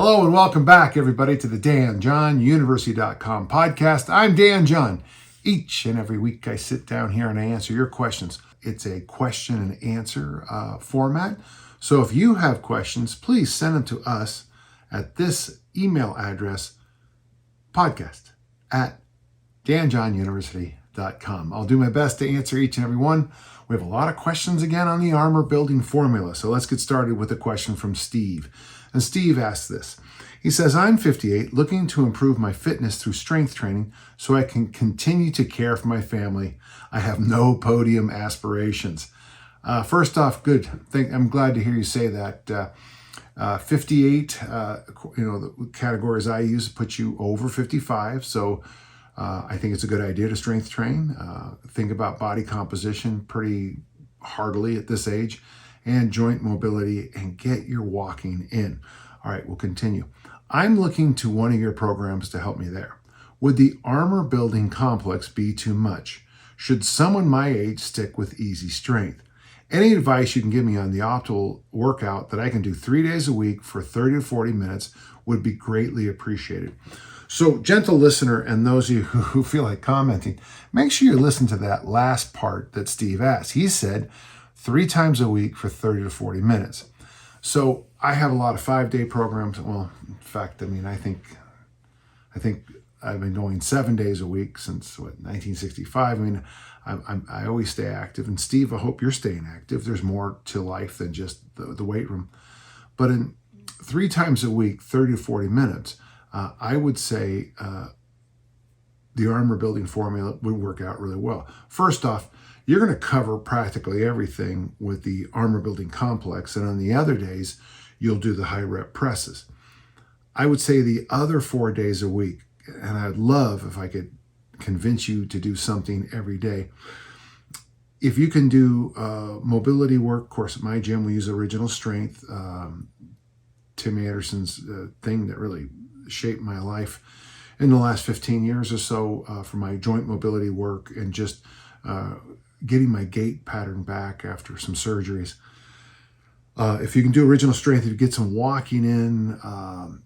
Hello and welcome back, everybody, to the DanJohnUniversity.com podcast. I'm Dan John. Each and every week I sit down here and I answer your questions. It's a question and answer format. So if you have questions, please send them to us at this email address, podcast@DanJohnUniversity.com. I'll do my best to answer each and every one. We have a lot of questions again on the armor building formula. So let's get started with a question from Steve. And Steve asks this. He says, I'm 58, looking to improve my fitness through strength training so I can continue to care for my family. I have no podium aspirations. First off, good. I'm glad to hear you say that. 58, the categories I use put you over 55. So I think it's a good idea to strength train. Think about body composition pretty heartily at this age, and joint mobility, and get your walking in. All right, we'll continue. I'm looking to one of your programs to help me there. Would the armor building complex be too much? Should someone my age stick with easy strength? Any advice you can give me on the optimal workout that I can do 3 days a week for 30 to 40 minutes would be greatly appreciated. So, gentle listener, and those of you who feel like commenting, make sure you listen to that last part that Steve asked. He said 3 times a week for 30 to 40 minutes. So I have a lot of 5-day programs. Well, in fact, I think I've been going 7 days a week since 1965. I always stay active. And Steve, I hope you're staying active. There's more to life than just the weight room. But in 3 times a week, 30 to 40 minutes, I would say the armor building formula would work out really well. First off, you're going to cover practically everything with the armor building complex, and on the other days, you'll do the high rep presses. I would say the other 4 days a week, and I'd love if I could convince you to do something every day. If you can do mobility work, of course, at my gym, we use Original Strength, Tim Anderson's thing that really shaped my life in the last 15 years or so for my joint mobility work and just getting my gait pattern back after some surgeries. If you can do Original Strength, if you get some walking in,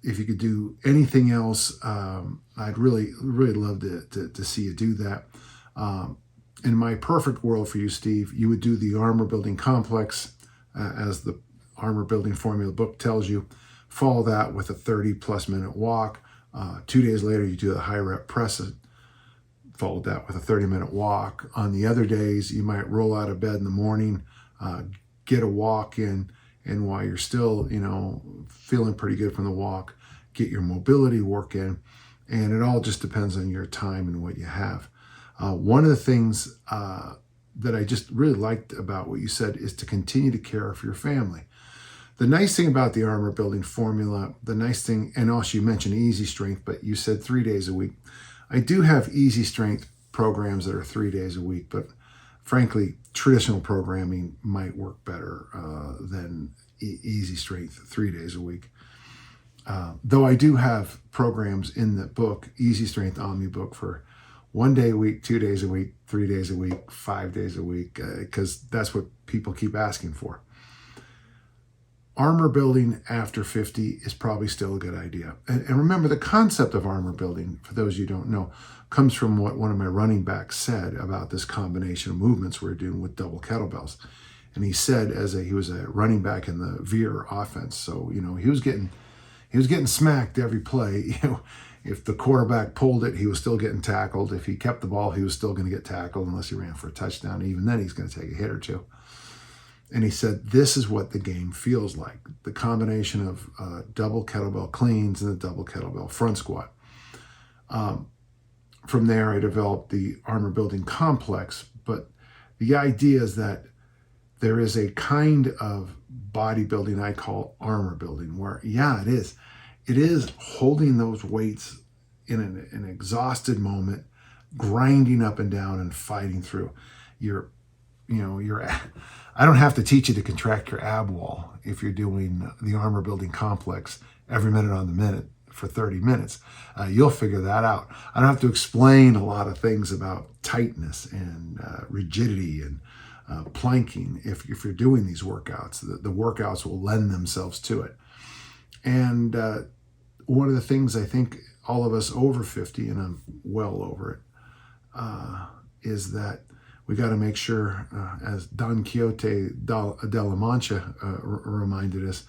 if you could do anything else, I'd really love to see you do that. In my perfect world for you, Steve, you would do the armor building complex as the armor building formula book tells you. Follow that with a 30+ minute walk. 2 days later, you do the high rep press. Followed that with a 30-minute walk. On the other days, you might roll out of bed in the morning, get a walk in, and while you're still, feeling pretty good from the walk, get your mobility work in. And it all just depends on your time and what you have. One of the things that I just really liked about what you said is to continue to care for your family. The nice thing about the armor building formula, and also you mentioned easy strength, but you said 3 days a week. I do have easy strength programs that are 3 days a week, but frankly, traditional programming might work better than easy strength 3 days a week. Though I do have programs in the book, Easy Strength Omni book, for 1 day a week, 2 days a week, 3 days a week, 5 days a week, because that's what people keep asking for. Armor building after 50 is probably still a good idea. And remember, the concept of armor building, for those of you who don't know, comes from what one of my running backs said about this combination of movements we're doing with double kettlebells. And he said, he was a running back in the veer offense, so he was getting smacked every play. If the quarterback pulled it, he was still getting tackled. If he kept the ball, he was still going to get tackled unless he ran for a touchdown. Even then, he's going to take a hit or two. And he said, this is what the game feels like. The combination of double kettlebell cleans and the double kettlebell front squat. From there, I developed the armor building complex. But the idea is that there is a kind of bodybuilding I call armor building, where, it is holding those weights in an exhausted moment, grinding up and down and fighting through. I don't have to teach you to contract your ab wall if you're doing the armor building complex every minute on the minute for 30 minutes. You'll figure that out. I don't have to explain a lot of things about tightness and rigidity and planking if you're doing these workouts. The workouts will lend themselves to it. And one of the things I think all of us over 50, and I'm well over it, is that we got to make sure, as Don Quixote de la Mancha reminded us,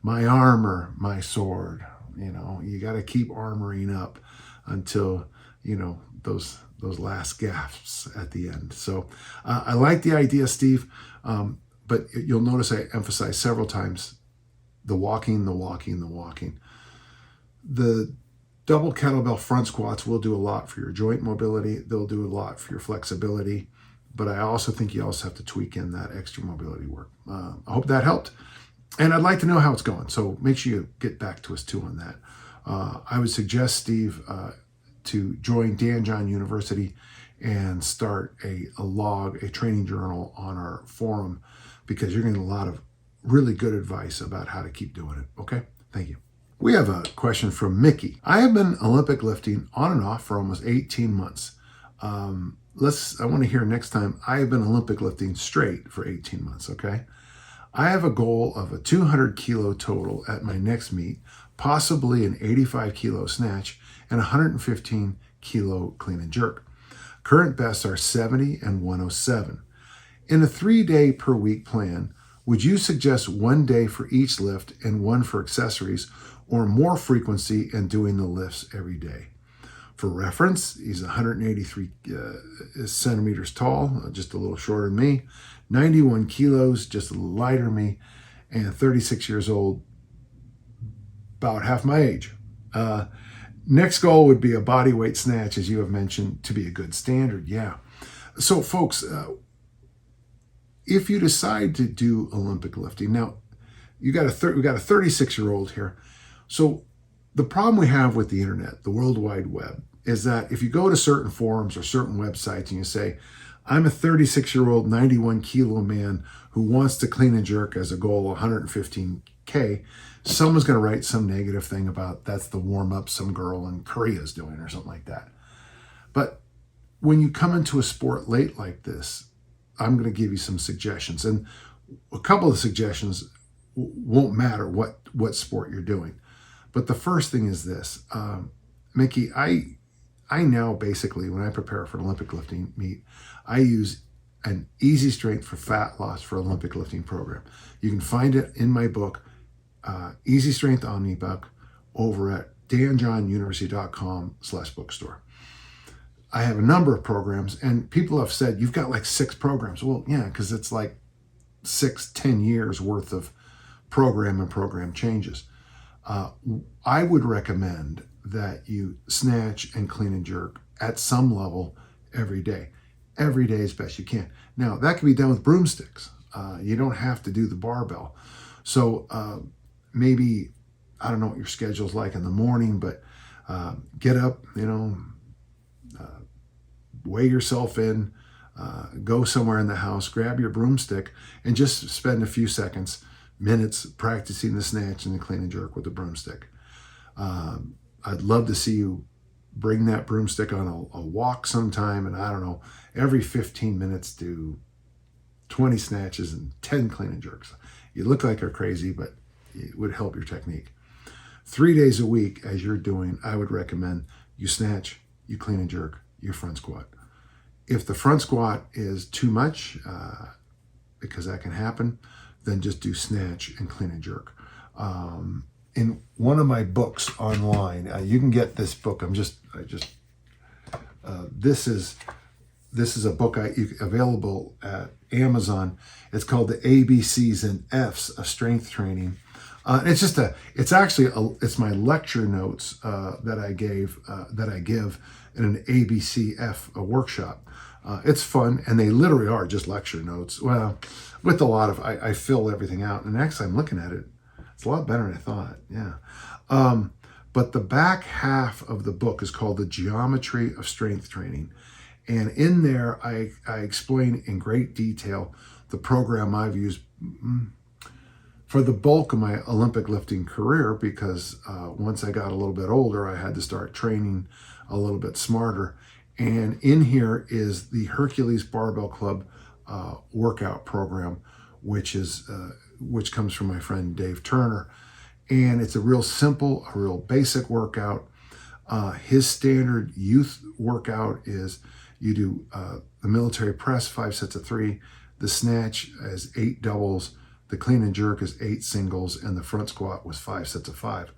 my armor, my sword. You got to keep armoring up until, those last gasps at the end. So I like the idea, Steve, but you'll notice I emphasize several times the walking, the walking, the walking. The double kettlebell front squats will do a lot for your joint mobility. They'll do a lot for your flexibility. But I also think you also have to tweak in that extra mobility work. I hope that helped. And I'd like to know how it's going. So make sure you get back to us too on that. I would suggest, Steve, to join Dan John University and start a log, a training journal on our forum, because you're getting a lot of really good advice about how to keep doing it. Okay? Thank you. We have a question from Mickey. I have been Olympic lifting on and off for almost 18 months. I want to hear next time. I have been Olympic lifting straight for 18 months, okay? I have a goal of a 200 kilo total at my next meet, possibly an 85 kilo snatch, and 115 kilo clean and jerk. Current bests are 70 and 107. In a 3-day per week plan, would you suggest 1 day for each lift and 1 for accessories, or more frequency and doing the lifts every day? For reference, he's 183 centimeters tall, just a little shorter than me, 91 kilos, just a little lighter than me, and 36 years old, about half my age. Next goal would be a body weight snatch, as you have mentioned, to be a good standard. Yeah. So folks, if you decide to do Olympic lifting, now we got a 36-year-old here. So the problem we have with the internet, the World Wide Web, is that if you go to certain forums or certain websites and you say, I'm a 36-year-old, 91 kilo man who wants to clean and jerk as a goal of 115K, someone's going to write some negative thing about that's the warm-up some girl in Korea is doing or something like that. But when you come into a sport late like this, I'm going to give you some suggestions. And a couple of suggestions won't matter what sport you're doing. But the first thing is this, Mickey, I now basically, when I prepare for an Olympic lifting meet, I use an easy strength for fat loss for Olympic lifting program. You can find it in my book, Easy Strength Omnibook, over at danjohnuniversity.com/bookstore. I have a number of programs, and people have said, you've got like 6 programs. Well, yeah, because it's like 6-10 years worth of program and program changes. I would recommend that you snatch and clean and jerk at some level every day. Every day as best you can. Now, that can be done with broomsticks. You don't have to do the barbell. So maybe, I don't know what your schedule's like in the morning, but get up, weigh yourself in, go somewhere in the house, grab your broomstick, and just spend a few minutes practicing the snatch and the clean and jerk with the broomstick. I'd love to see you bring that broomstick on a walk sometime, and I don't know, every 15 minutes do 20 snatches and 10 clean and jerks. You look like you're crazy, but it would help your technique. 3 days a week, as you're doing, I would recommend you snatch, you clean and jerk, your front squat. If the front squat is too much, because that can happen, then just do snatch and clean and jerk. In one of my books online, you can get this book. This is a book available at Amazon. It's called The ABCs and Fs of Strength Training. It's my lecture notes that I give in an ABCF workshop. It's fun, and they literally are just lecture notes. Well, with a lot of, I fill everything out, and actually I'm looking at it. It's a lot better than I thought, yeah. But the back half of the book is called The Geometry of Strength Training. And in there, I explain in great detail the program I've used for the bulk of my Olympic lifting career, because once I got a little bit older, I had to start training a little bit smarter. And in here is the Hercules Barbell Club workout program, which comes from my friend Dave Turner. And it's a real simple, a real basic workout. His standard youth workout is you do the military press, 5 sets of 3, the snatch as 8 doubles, the clean and jerk is 8 singles, and the front squat was 5 sets of 5.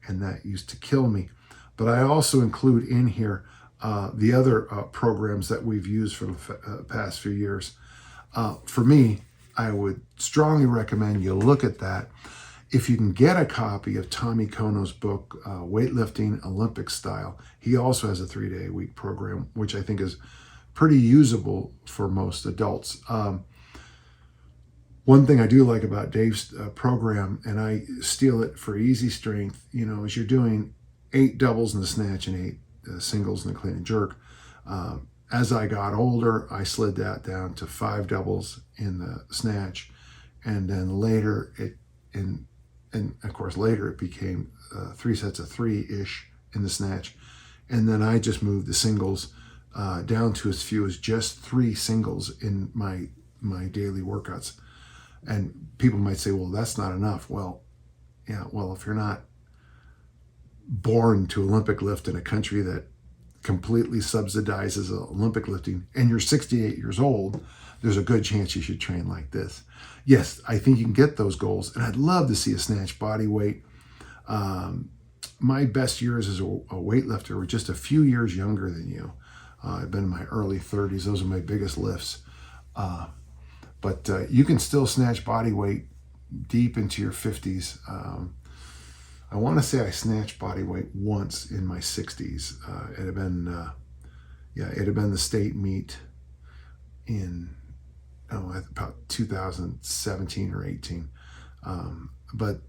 And that used to kill me. But I also include in here the other programs that we've used for the past few years. For me, I would strongly recommend you look at that. If you can get a copy of Tommy Kono's book, Weightlifting Olympic Style, he also has a 3-day-a-week program, which I think is pretty usable for most adults. One thing I do like about Dave's program, and I steal it for easy strength, is you're doing 8 doubles in the snatch and 8 singles in the clean and jerk. As I got older, I slid that down to 5 doubles in the snatch, and then later it became 3 sets of 3-ish in the snatch, and then I just moved the singles down to as few as just 3 singles in my daily workouts. And people might say, well, that's not enough. Well, yeah, if you're not born to Olympic lift in a country that completely subsidizes Olympic lifting and you're 68 years old, there's a good chance you should train like this. Yes, I think you can get those goals, and I'd love to see a snatch body weight. My best years as a weightlifter were just a few years younger than you. I've been in my early 30s. Those are my biggest lifts. But you can still snatch body weight deep into your 50s. I want to say I snatched body weight once in my 60s. It had been the state meet in about 2017 or 18. But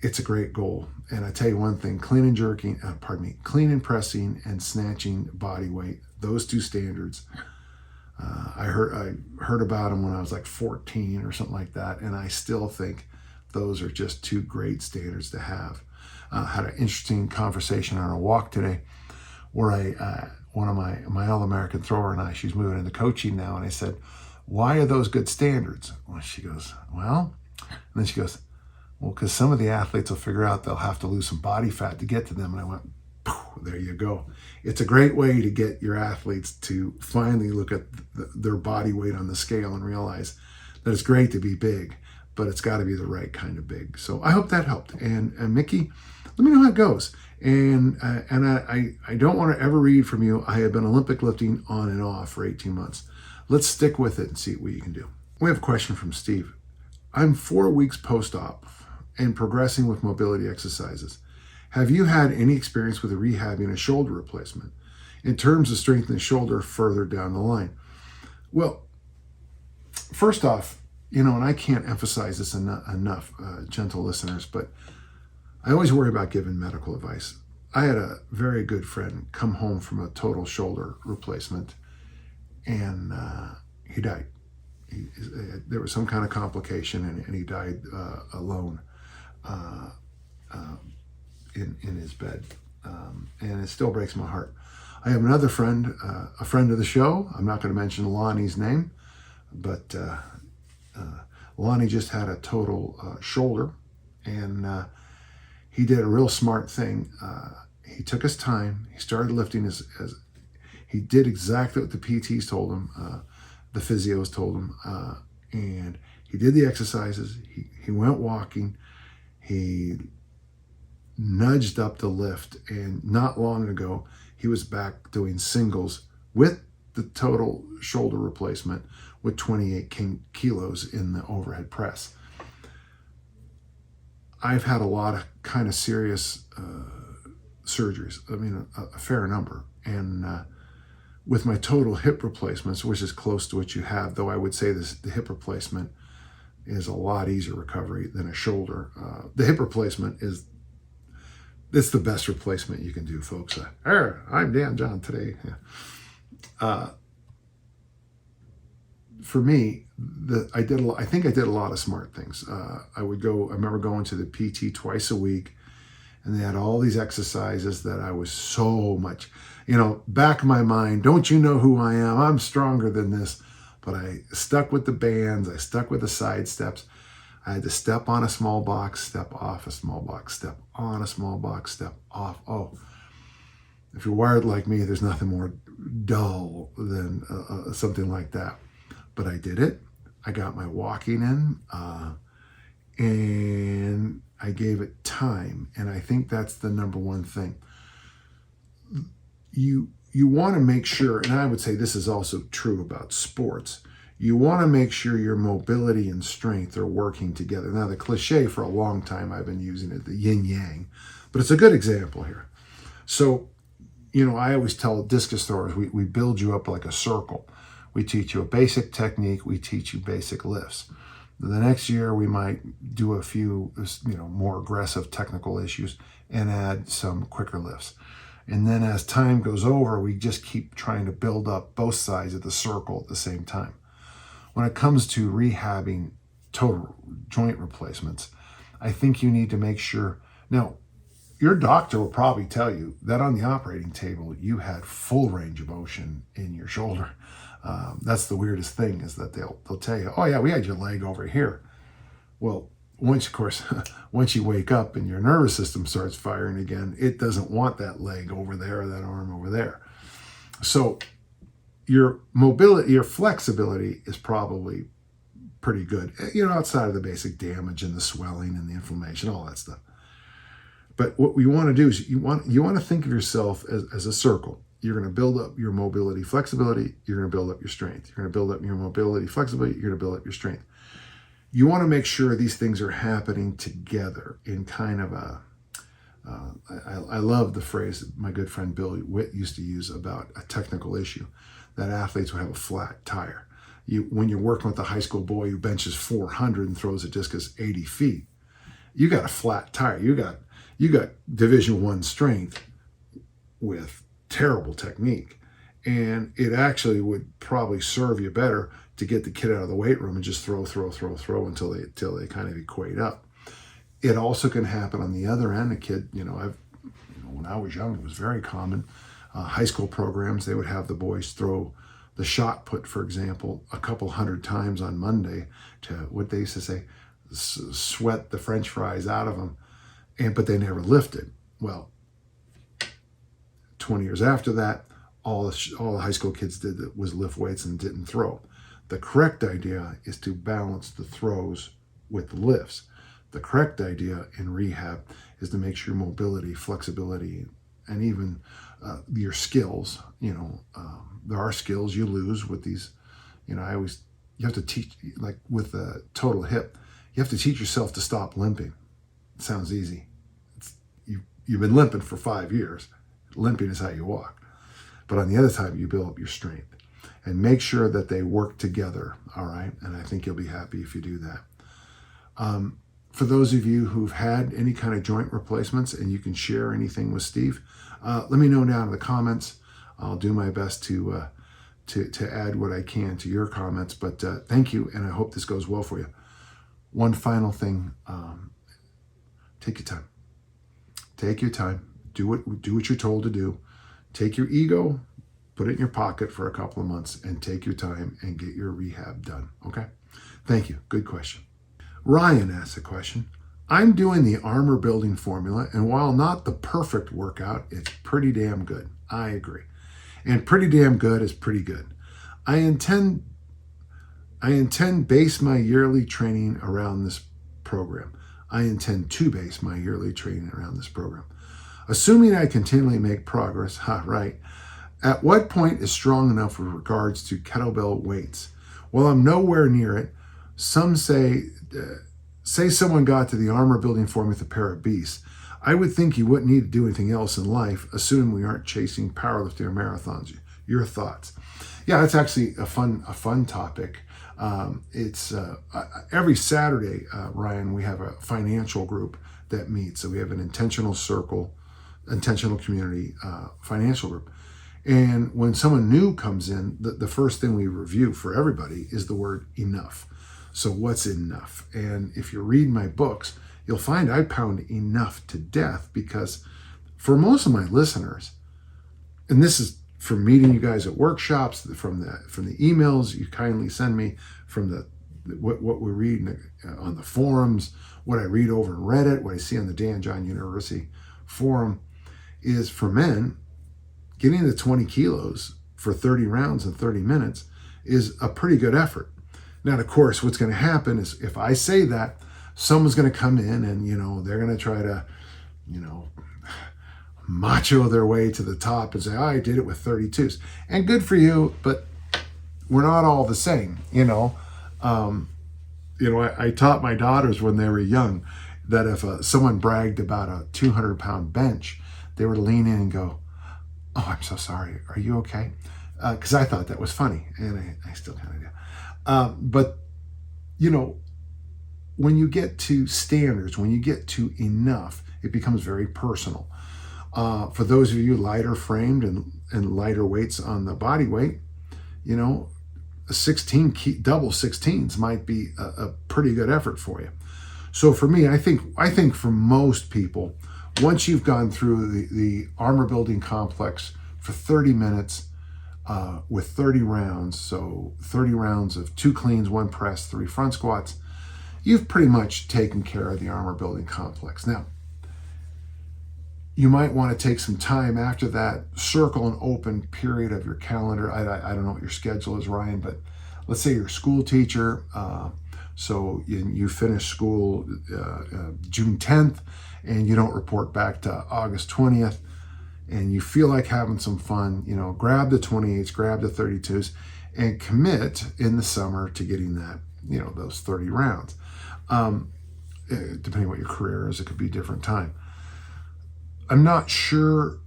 it's a great goal. And I tell you one thing: clean and pressing and snatching body weight, those 2 standards. I heard about them when I was like 14 or something like that, and I still think those are just 2 great standards to have. Had an interesting conversation on a walk today where one of my All-American thrower and I, she's moving into coaching now, and I said, why are those good standards? Well, she goes, well, and then she goes, well, because some of the athletes will figure out they'll have to lose some body fat to get to them. And I went, there you go. It's a great way to get your athletes to finally look at their body weight on the scale and realize that it's great to be big, but it's got to be the right kind of big. So I hope that helped. And Mickey, let me know how it goes. And I don't want to ever read from you, I have been Olympic lifting on and off for 18 months. Let's stick with it and see what you can do. We have a question from Steve. I'm 4 weeks post-op and progressing with mobility exercises. Have you had any experience with rehabbing a shoulder replacement in terms of strengthening the shoulder further down the line? Well, first off, and I can't emphasize this enough, gentle listeners, but I always worry about giving medical advice. I had a very good friend come home from a total shoulder replacement, and he died. There was some kind of complication, and he died alone. In his bed, and it still breaks my heart. I have another friend, a friend of the show. I'm not going to mention Lonnie's name, but Lonnie just had a total shoulder, and he did a real smart thing. He took his time. He started lifting as he did exactly what the PTs told him, the physios told him, and he did the exercises. He went walking. He nudged up the lift, and not long ago he was back doing singles with the total shoulder replacement with 28 kilos in the overhead press. I've had a lot of kind of serious surgeries, a fair number, and with my total hip replacements, which is close to what you have, though I would say the hip replacement is a lot easier recovery than a shoulder. The hip replacement it's the best replacement you can do, folks. I'm Dan John today. For me, I think I did a lot of smart things. I remember going to the PT twice a week, and they had all these exercises that I was so much, back in my mind, don't you know who I am? I'm stronger than this. But I stuck with the bands. I stuck with the side steps. I had to step on a small box, step off a small box, step on a small box, step off. Oh, if you're wired like me, there's nothing more dull than something like that. But I did it. I got my walking in, and I gave it time. And I think that's the number one thing. You want to make sure, and I would say this is also true about sports, you want to make sure your mobility and strength are working together. Now, the cliche for a long time, I've been using it, the yin-yang, but it's a good example here. So, I always tell discus throwers, we build you up like a circle. We teach you a basic technique. We teach you basic lifts. The next year, we might do a few, more aggressive technical issues and add some quicker lifts. And then as time goes over, we just keep trying to build up both sides of the circle at the same time. When it comes to rehabbing total joint replacements, I think you need to make sure. Now, your doctor will probably tell you that on the operating table, you had full range of motion in your shoulder. That's the weirdest thing, is that they'll tell you, oh yeah, we had your leg over here. Well, once you wake up and your nervous system starts firing again, it doesn't want that leg over there or that arm over there. So your mobility, your flexibility is probably pretty good, outside of the basic damage and the swelling and the inflammation, all that stuff. But what we want to do is you want to think of yourself as a circle. You're going to build up your mobility, flexibility. You're going to build up your strength. You're going to build up your mobility, flexibility. You're going to build up your strength. You want to make sure these things are happening together in kind of I love the phrase that my good friend Bill Witt used to use about a technical issue, that athletes will have a flat tire. When you're working with a high school boy who benches 400 and throws a discus 80 feet, you got a flat tire. You got Division I strength with terrible technique. And it actually would probably serve you better to get the kid out of the weight room and just throw until they kind of equate up. It also can happen on the other end. A kid, when I was young, it was very common. High school programs, they would have the boys throw the shot put, for example, a couple hundred times on Monday to, what they used to say, sweat the French fries out of them, but they never lifted. Well, 20 years after that, all the high school kids did was lift weights and didn't throw. The correct idea is to balance the throws with the lifts. The correct idea in rehab is to make sure mobility, flexibility, and even your skills, there are skills you lose with these, you have to teach, like with a total hip, you have to teach yourself to stop limping. It sounds easy. You've been limping for 5 years. Limping is how you walk. But on the other side, you build up your strength and make sure that they work together, all right? And I think you'll be happy if you do that. For those of you who've had any kind of joint replacements and you can share anything with Steve, let me know down in the comments. I'll do my best to add what I can to your comments. But thank you, and I hope this goes well for you. One final thing, take your time. Take your time. Do what you're told to do. Take your ego, put it in your pocket for a couple of months, and take your time and get your rehab done, okay? Thank you. Good question. Ryan asked a question. I'm doing the armor building formula, and while not the perfect workout, it's pretty damn good. I agree. And pretty damn good is pretty good. I intend base my yearly training around this program. I intend to base my yearly training around this program. Assuming I continually make progress, right. At what point is strong enough with regards to kettlebell weights? Well, I'm nowhere near it. Some say someone got to the armor building form with a pair of beasts. I would think you wouldn't need to do anything else in life, assuming we aren't chasing powerlifting or marathons. Your thoughts? Yeah, that's actually a fun topic. It's every Saturday, Ryan, we have a financial group that meets. So we have an intentional community financial group. And when someone new comes in, the first thing we review for everybody is the word enough. So what's enough? And if you read my books, you'll find I pound enough to death, because for most of my listeners, and this is from meeting you guys at workshops, from the emails you kindly send me, from the what we read on the forums, what I read over in Reddit, what I see on the Dan John University forum, is for men, getting to 20 kilos for 30 rounds in 30 minutes is a pretty good effort. Now, of course, what's going to happen is if I say that, someone's going to come in and, they're going to try to, macho their way to the top and say, I did it with 32s. And good for you, but we're not all the same, I taught my daughters when they were young that if someone bragged about a 200-pound bench, they would lean in and go, oh, I'm so sorry. Are you okay? Because I thought that was funny, and I still kind of do. But, when you get to standards, when you get to enough, it becomes very personal. For those of you lighter framed and lighter weights on the body weight, a 16 double 16s might be a pretty good effort for you. So for me, I think for most people, once you've gone through the armor building complex for 30 minutes with 30 rounds, so 30 rounds of 2 cleans, 1 press, 3 front squats, you've pretty much taken care of the armor building complex. Now, you might want to take some time after that, circle an open period of your calendar. I don't know what your schedule is, Ryan, but let's say you're a school teacher. So you finish school June 10th and you don't report back to August 20th and you feel like having some fun, grab the 28s, grab the 32s and commit in the summer to getting that, those 30 rounds. Depending on what your career is, it could be a different time. I'm not sure,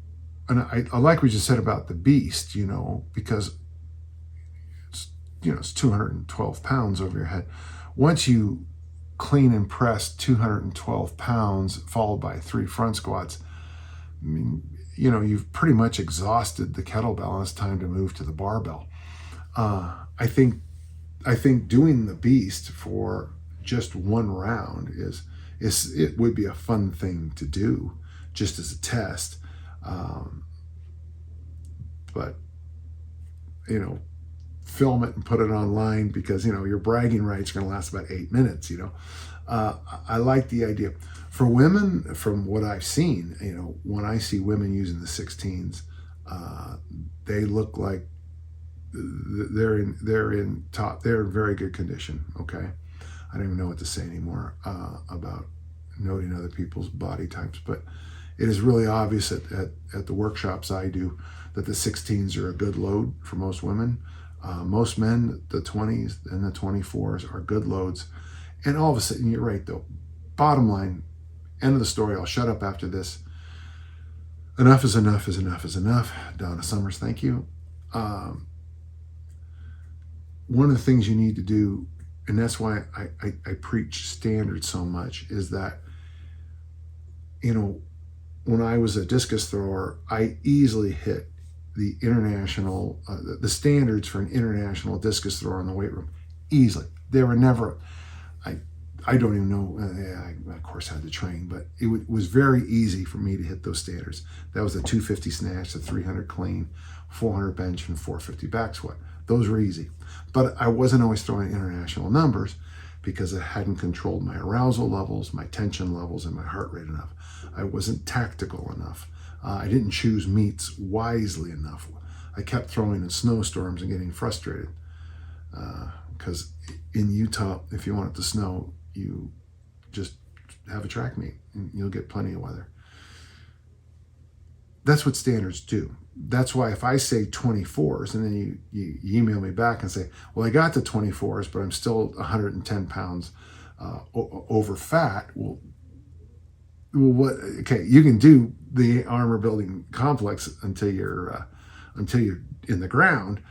and I like what you said about the beast, because it's 212 pounds over your head. Once you clean and press 212 pounds followed by 3 front squats, I mean, you've pretty much exhausted the kettlebell and it's time to move to the barbell. I think doing the beast for just 1 round it would be a fun thing to do just as a test. But film it and put it online because, your bragging rights are going to last about 8 minutes, I like the idea. For women, from what I've seen, when I see women using the 16s, they look like they're in very good condition. Okay. I don't even know what to say anymore about noting other people's body types, but it is really obvious at the workshops I do that the 16s are a good load for most women. Most men, the 20s and the 24s are good loads. And all of a sudden, you're right though. Bottom line, end of the story. I'll shut up after this. Enough is enough is enough is enough. Donna Summers, thank you. One of the things you need to do, and that's why I preach standards so much, is that, when I was a discus thrower, I easily hit the international, the standards for an international discus thrower in the weight room. Easily. They were never, I don't even know, I of course had to train, but it was very easy for me to hit those standards. That was the 250 snatch, the 300 clean, 400 bench, and 450 back squat. Those were easy. But I wasn't always throwing international numbers because I hadn't controlled my arousal levels, my tension levels, and my heart rate enough. I wasn't tactical enough. I didn't choose meets wisely enough. I kept throwing in snowstorms and getting frustrated because in Utah, if you want it to snow, you just have a track meet and you'll get plenty of weather. That's what standards do. That's why if I say 24s and then you email me back and say, well, I got the 24s, but I'm still 110 pounds over fat. Well, what? Okay, you can do the armor building complex until you're in the ground,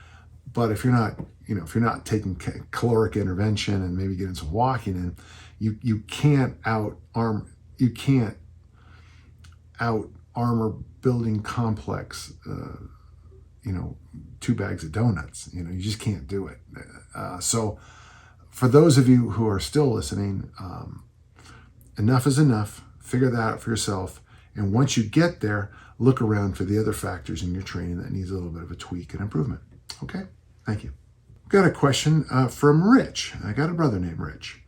but if you're not taking caloric intervention and maybe getting some walking in, you can't out armor building complex 2 bags of donuts. You just can't do it. So for those of you who are still listening, enough is enough. Figure that out for yourself. And once you get there, look around for the other factors in your training that needs a little bit of a tweak and improvement. Okay? Thank you. got a question from Rich. I got a brother named Rich.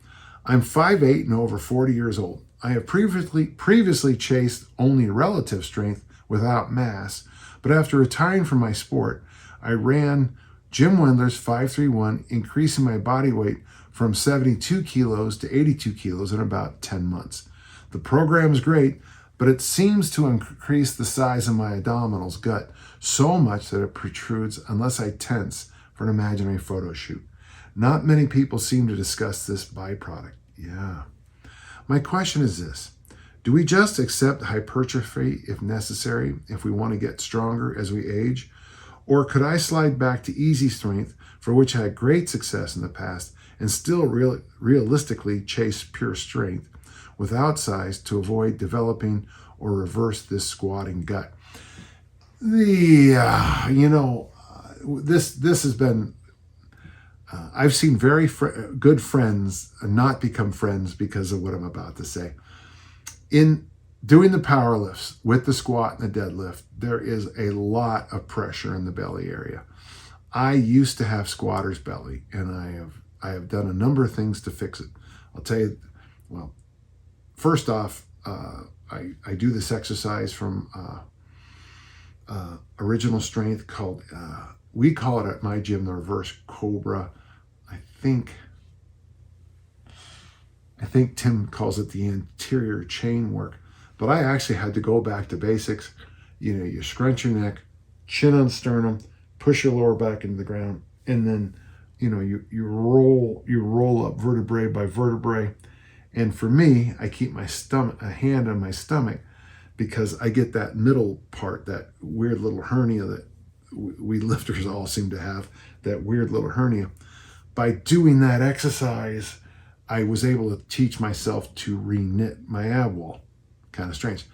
I'm 5'8" and over 40 years old. I have previously chased only relative strength without mass, but after retiring from my sport, I ran Jim Wendler's 531, increasing my body weight from 72 kilos to 82 kilos in about 10 months. The program is great, but it seems to increase the size of my abdominals gut so much that it protrudes unless I tense for an imaginary photo shoot. Not many people seem to discuss this byproduct. Yeah. My question is this. Do we just accept hypertrophy if necessary, if we want to get stronger as we age? Or could I slide back to easy strength, for which I had great success in the past, and still realistically chase pure strength without size to avoid developing or reverse this squatting gut? This has been, I've seen very good friends not become friends because of what I'm about to say. In doing the power lifts with the squat and the deadlift, there is a lot of pressure in the belly area. I used to have squatter's belly, and I have done a number of things to fix it. I'll tell you, well, first off, I do this exercise from Original Strength called, we call it at my gym the reverse cobra. I think Tim calls it the anterior chain work, but I actually had to go back to basics. You scrunch your neck, chin on sternum, push your lower back into the ground, and then you roll up vertebrae by vertebrae. And for me, I keep a hand on my stomach, because I get that middle part, that weird little hernia that we lifters all seem to have, that weird little hernia. By doing that exercise, I was able to teach myself to re-knit my ab wall. Kind of strange.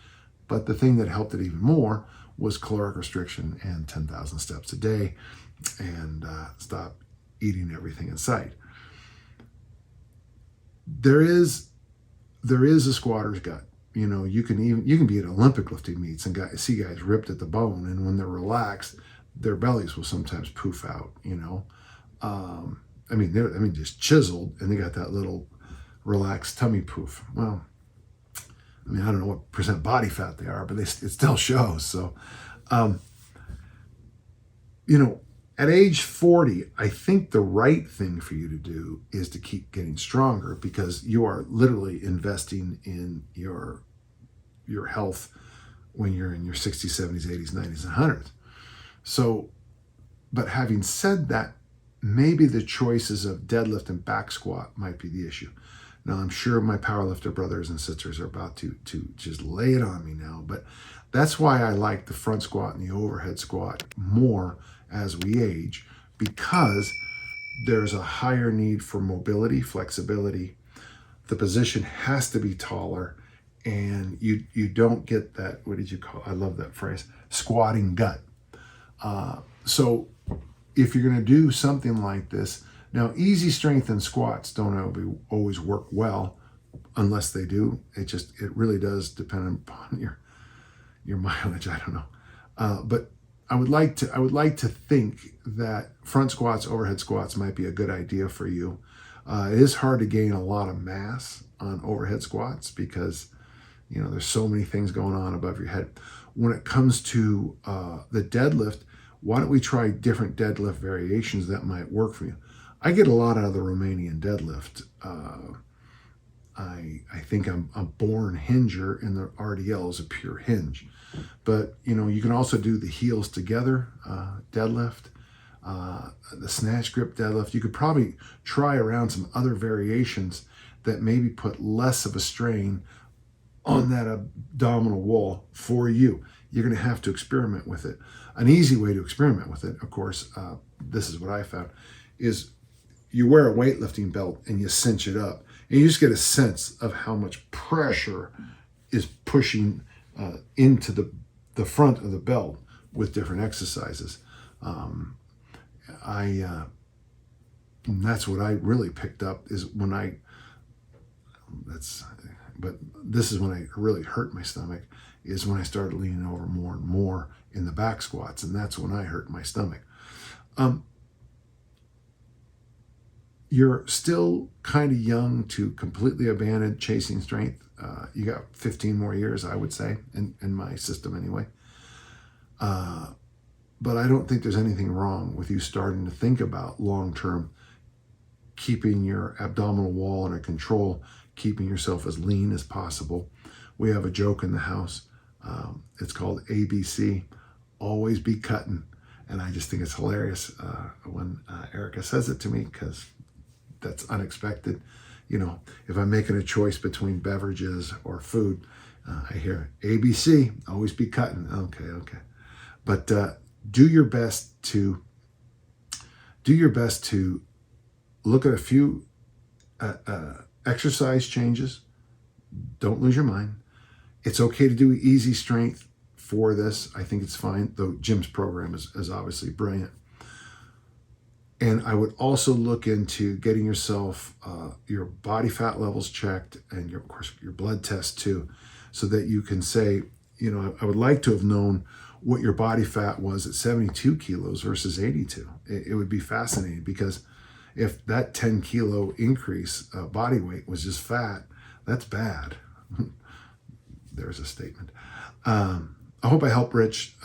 But the thing that helped it even more was caloric restriction and 10,000 steps a day, and stop eating everything in sight. There is a squatter's gut. You can be at Olympic lifting meets and see guys ripped at the bone, and when they're relaxed, their bellies will sometimes poof out. Just chiseled, and they got that little relaxed tummy poof. Well, I don't know what percent body fat they are, but it still shows. So, at age 40, I think the right thing for you to do is to keep getting stronger, because you are literally investing in your health when you're in your 60s, 70s, 80s, 90s, and 100s. So, but having said that, maybe the choices of deadlift and back squat might be the issue. Now, I'm sure my powerlifter brothers and sisters are about to just lay it on me now, but that's why I like the front squat and the overhead squat more as we age, because there's a higher need for mobility, flexibility. The position has to be taller, and you don't get that, what did you call it? I love that phrase, squatting gut. So if you're going to do something like this, now easy strength and squats don't always work well unless they do. It really does depend upon your mileage. I don't know, but I would like to think that front squats, overhead squats might be a good idea for you. It is hard to gain a lot of mass on overhead squats because there's so many things going on above your head. When it comes to the deadlift, why don't we try different deadlift variations that might work for you? I get a lot out of the Romanian deadlift. I think I'm a born hinger, and the RDL is a pure hinge. But you can also do the heels together deadlift, the snatch grip deadlift. You could probably try around some other variations that maybe put less of a strain on that abdominal wall for you. You're going to have to experiment with it. An easy way to experiment with it, of course, this is what I found, is you wear a weightlifting belt and you cinch it up, and you just get a sense of how much pressure is pushing into the front of the belt with different exercises. That's what I really picked up is but this is when I really hurt my stomach, is when I started leaning over more and more in the back squats, and that's when I hurt my stomach. you're still kind of young to completely abandon chasing strength. You got 15 more years, I would say, in my system anyway. But I don't think there's anything wrong with you starting to think about long-term keeping your abdominal wall under control, keeping yourself as lean as possible. We have a joke in the house. It's called ABC, always be cutting. And I just think it's hilarious when Erica says it to me, because that's unexpected. You know, if I'm making a choice between beverages or food, I hear ABC, always be cutting. Okay. But do your best to look at a few exercise changes. Don't lose your mind. It's okay to do easy strength for this. I think it's fine, though Jim's program is obviously brilliant. And I would also look into getting yourself your body fat levels checked, and of course your blood test too, so that you can say, you know, I would like to have known what your body fat was at 72 kilos versus 82. It would be fascinating, because if that 10 kilo increase body weight was just fat, that's bad. There's a statement. I hope I helped, Rich.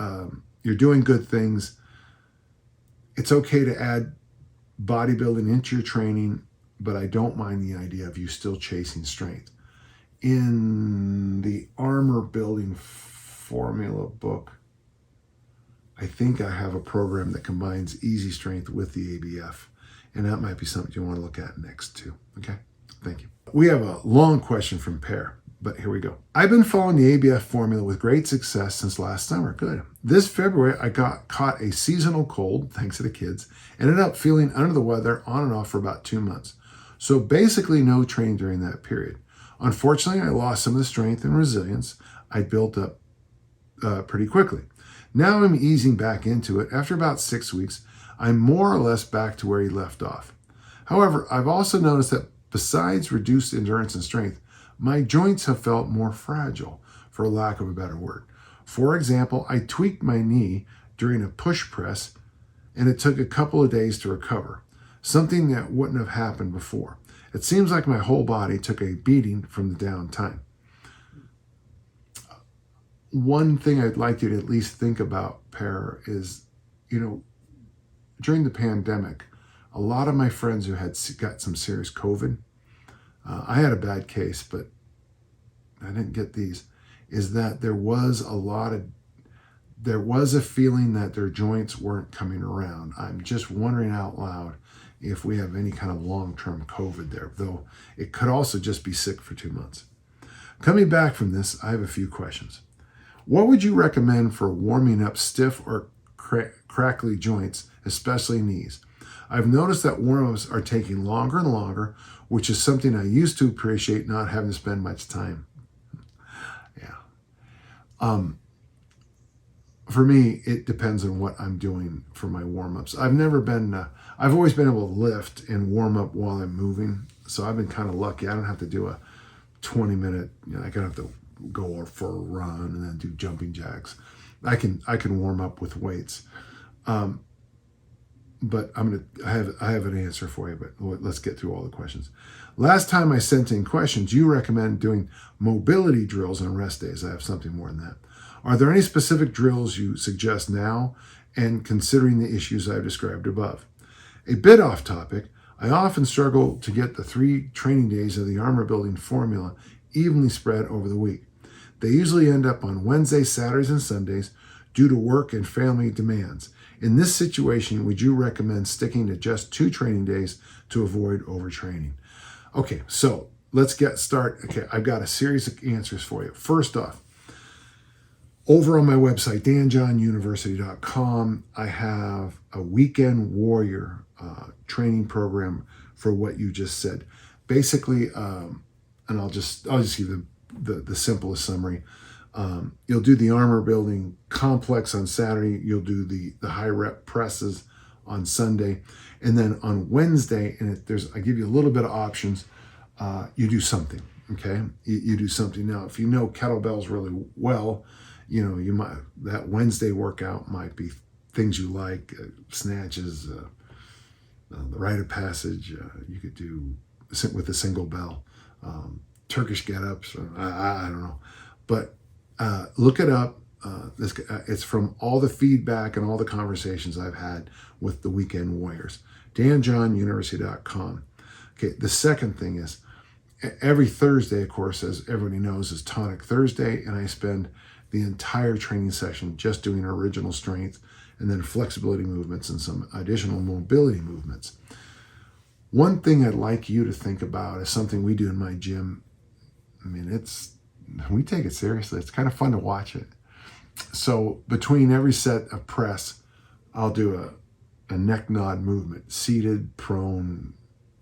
You're doing good things. It's okay to add bodybuilding into your training, but I don't mind the idea of you still chasing strength. In the armor building formula book, I think I have a program that combines easy strength with the ABF, and that might be something you want to look at next too. Okay, thank you. We have a long question from Pear, but here we go. I've been following the ABF formula with great success since last summer. Good. This February, I caught a seasonal cold, thanks to the kids, ended up feeling under the weather on and off for about 2 months. So basically no training during that period. Unfortunately, I lost some of the strength and resilience I'd built up pretty quickly. Now I'm easing back into it. After about 6 weeks, I'm more or less back to where he left off. However, I've also noticed that besides reduced endurance and strength, my joints have felt more fragile, for lack of a better word. For example, I tweaked my knee during a push press, and it took a couple of days to recover, something that wouldn't have happened before. It seems like my whole body took a beating from the downtime. One thing I'd like you to at least think about, Per, is, you know, during the pandemic, a lot of my friends who had got some serious COVID, I had a bad case, but I didn't get these, is that there was a feeling that their joints weren't coming around. I'm just wondering out loud if we have any kind of long-term COVID there, though it could also just be sick for 2 months. Coming back from this, I have a few questions. What would you recommend for warming up stiff or crackly joints, especially knees? I've noticed that warm-ups are taking longer and longer, which is something I used to appreciate, not having to spend much time. Yeah. For me, it depends on what I'm doing for my warm-ups. I've always been able to lift and warm up while I'm moving, so I've been kind of lucky. I don't have to do a 20-minute, I don't have to go for a run and then do jumping jacks. I can warm up with weights. But I have an answer for you, but let's get through all the questions. Last time I sent in questions, you recommend doing mobility drills on rest days. I have something more than that. Are there any specific drills you suggest now, and considering the issues I've described above? A bit off topic, I often struggle to get the 3 training days of the armor building formula evenly spread over the week. They usually end up on Wednesdays, Saturdays, and Sundays due to work and family demands. In this situation, would you recommend sticking to just 2 training days to avoid overtraining? Okay, so let's get started. Okay, I've got a series of answers for you. First off, over on my website, danjohnuniversity.com, I have a Weekend Warrior training program for what you just said. Basically, and I'll just give you the simplest summary. You'll do the armor building complex on Saturday. You'll do the high rep presses on Sunday, and then on Wednesday, and I give you a little bit of options. You do something. Okay, you do something. Now, if you know kettlebells really well, you might, that Wednesday workout might be things you like, snatches, the rite of passage. You could do with a single bell, Turkish get-ups. I don't know, but look it up. It's from all the feedback and all the conversations I've had with the Weekend Warriors. danjohnuniversity.com. Okay, the second thing is every Thursday, of course, as everybody knows, is Tonic Thursday, and I spend the entire training session just doing original strength and then flexibility movements and some additional mobility movements. One thing I'd like you to think about is something we do in my gym. I mean, we take it seriously. It's kind of fun to watch it. So between every set of press, I'll do a neck nod movement, seated, prone,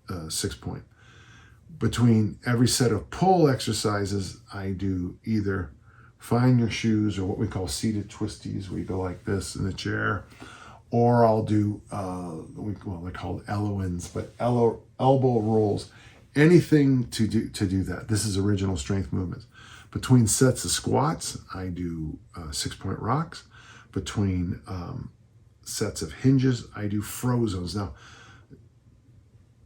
6-point. Between every set of pull exercises, I do either find your shoes or what we call seated twisties, where you go like this in the chair, or I'll do, they're called Elowins, but elbow rolls, anything to do that. This is original strength movements. Between sets of squats, I do 6-point rocks. Between sets of hinges, I do frozones. Now,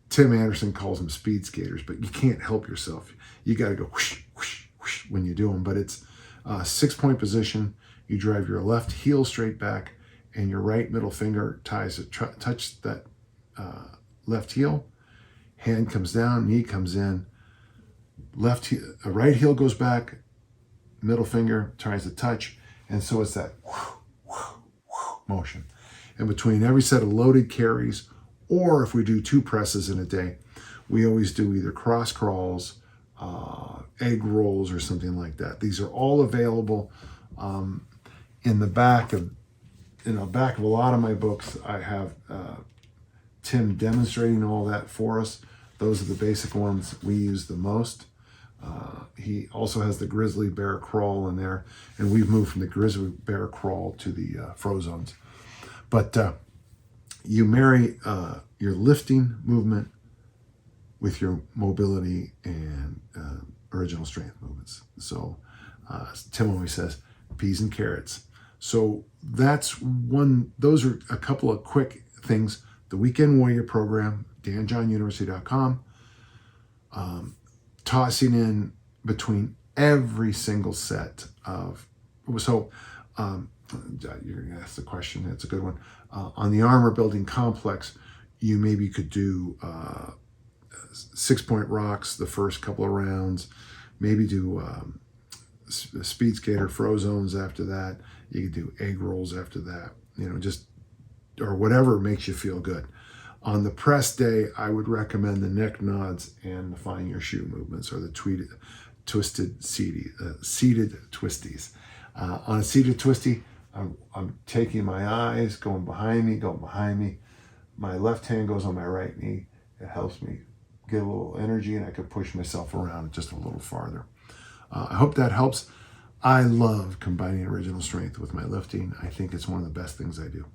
Tim Anderson calls them speed skaters, but you can't help yourself. You got to go whoosh, whoosh, whoosh when you do them. But it's 6-point position. You drive your left heel straight back, and your right middle finger touch that left heel. Hand comes down, knee comes in. Right heel goes back, middle finger tries to touch, and so it's that motion. And between every set of loaded carries, or if we do 2 presses in a day, we always do either cross crawls, egg rolls, or something like that. These are all available in the back of a lot of my books. I have Tim demonstrating all that for us. Those are the basic ones we use the most. He also has the grizzly bear crawl in there, and we've moved from the grizzly bear crawl to the frozones. But you marry your lifting movement with your mobility and original strength movements. So Tim always says, peas and carrots. So those are a couple of quick things. The Weekend Warrior program, danjohnuniversity.com. Tossing in between every single set of, you're going to ask the question, that's a good one. On the armor building complex, you maybe could do 6-point rocks the first couple of rounds, maybe do speed skater frozones after that. You could do egg rolls after that, or whatever makes you feel good. On the press day, I would recommend the neck nods and the find your shoe movements, or the seated twisties. On a seated twisty, I'm taking my eyes, going behind me. My left hand goes on my right knee. It helps me get a little energy, and I can push myself around just a little farther. I hope that helps. I love combining original strength with my lifting. I think it's one of the best things I do.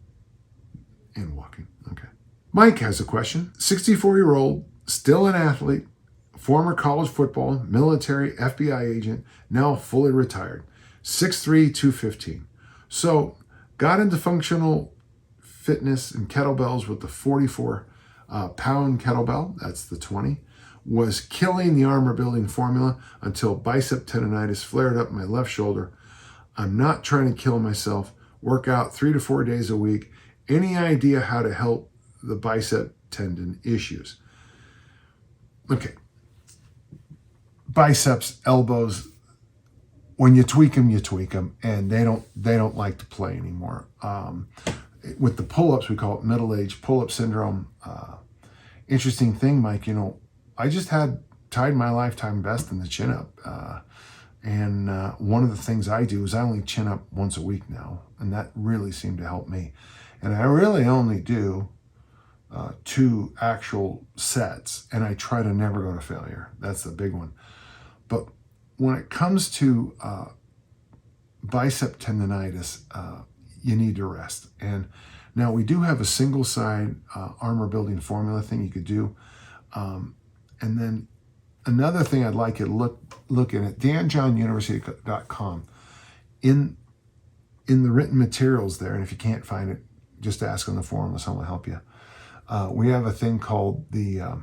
And walking. Okay. Mike has a question. 64-year-old, still an athlete, former college football, military, FBI agent, now fully retired. 6'3", 215. So got into functional fitness and kettlebells with the 44-pound kettlebell. That's the 20. Was killing the armor building formula until bicep tendonitis flared up my left shoulder. I'm not trying to kill myself. Work out 3 to 4 days a week. Any idea how to help the bicep tendon issues? Okay. Biceps, elbows, when you tweak them, and they don't like to play anymore. With the pull-ups, we call it middle-age pull-up syndrome. Interesting thing, Mike, I just tied my lifetime best in the chin-up. And one of the things I do is I only chin up once a week now, and that really seemed to help me. And I really only do 2 actual sets, and I try to never go to failure. That's the big one. But when it comes to bicep tendonitis, you need to rest. And now we do have a single side armor building formula thing you could do. And then another thing I'd like you to look at danjohnuniversity.com. In the written materials there, and if you can't find it, just ask on the forum, someone will help you. We have a thing called the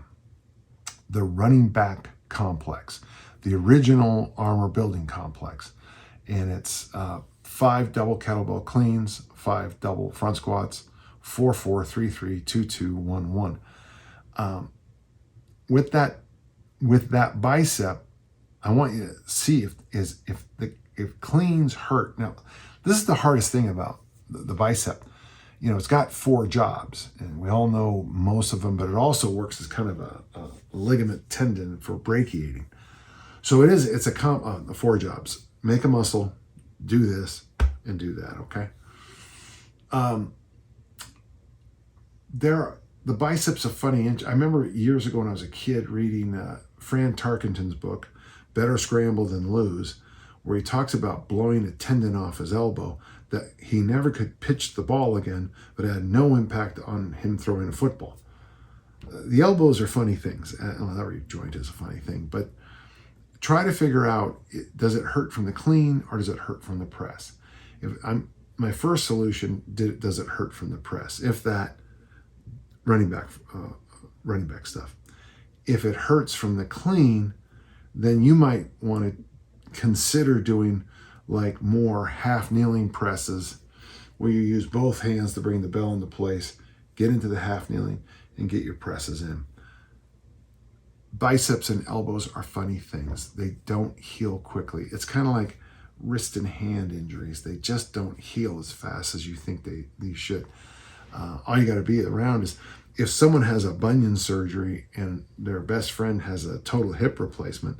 running back complex, the original armor building complex. And it's 5 double kettlebell cleans, 5 double front squats, 4, 4, 3, 3, 2, 2, 1, 1. With that bicep, I want you to see if cleans hurt. Now, this is the hardest thing about the bicep. You know, it's got 4 jobs, and we all know most of them, but it also works as kind of a ligament tendon for brachiating. So it's the 4 jobs. Make a muscle, do this, and do that, okay? The bicep's a funny inch. I remember years ago when I was a kid reading Fran Tarkenton's book, Better Scramble Than Lose, where he talks about blowing a tendon off his elbow, that he never could pitch the ball again, but it had no impact on him throwing a football. The elbows are funny things. Well, every joint is a funny thing, but try to figure out, does it hurt from the clean or does it hurt from the press? My first solution, does it hurt from the press? If that, running back stuff. If it hurts from the clean, then you might want to consider doing like more half kneeling presses where you use both hands to bring the bell into place, get into the half kneeling, and get your presses in. Biceps and elbows are funny things. They don't heal quickly. It's kind of like wrist and hand injuries. They just don't heal as fast as you think they should. All you got to be around is, if someone has a bunion surgery and their best friend has a total hip replacement,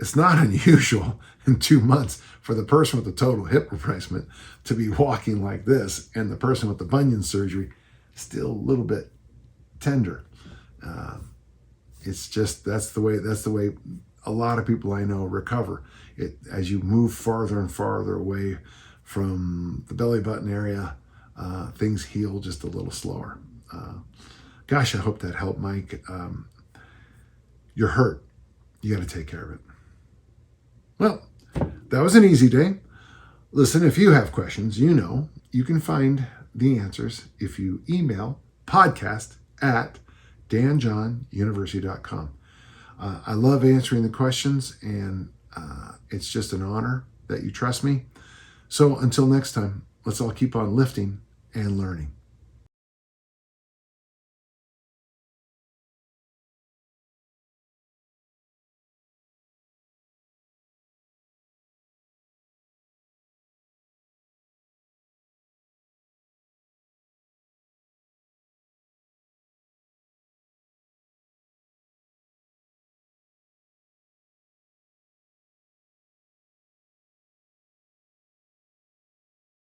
it's not unusual in 2 months for the person with the total hip replacement to be walking like this, and the person with the bunion surgery still a little bit tender. It's just that's the way a lot of people I know recover. As you move farther and farther away from the belly button area, things heal just a little slower. Gosh, I hope that helped, Mike. You're hurt. You got to take care of it. Well, that was an easy day. Listen, if you have questions, you can find the answers if you email podcast@danjohnuniversity.com. I love answering the questions, and it's just an honor that you trust me. So until next time, let's all keep on lifting and learning.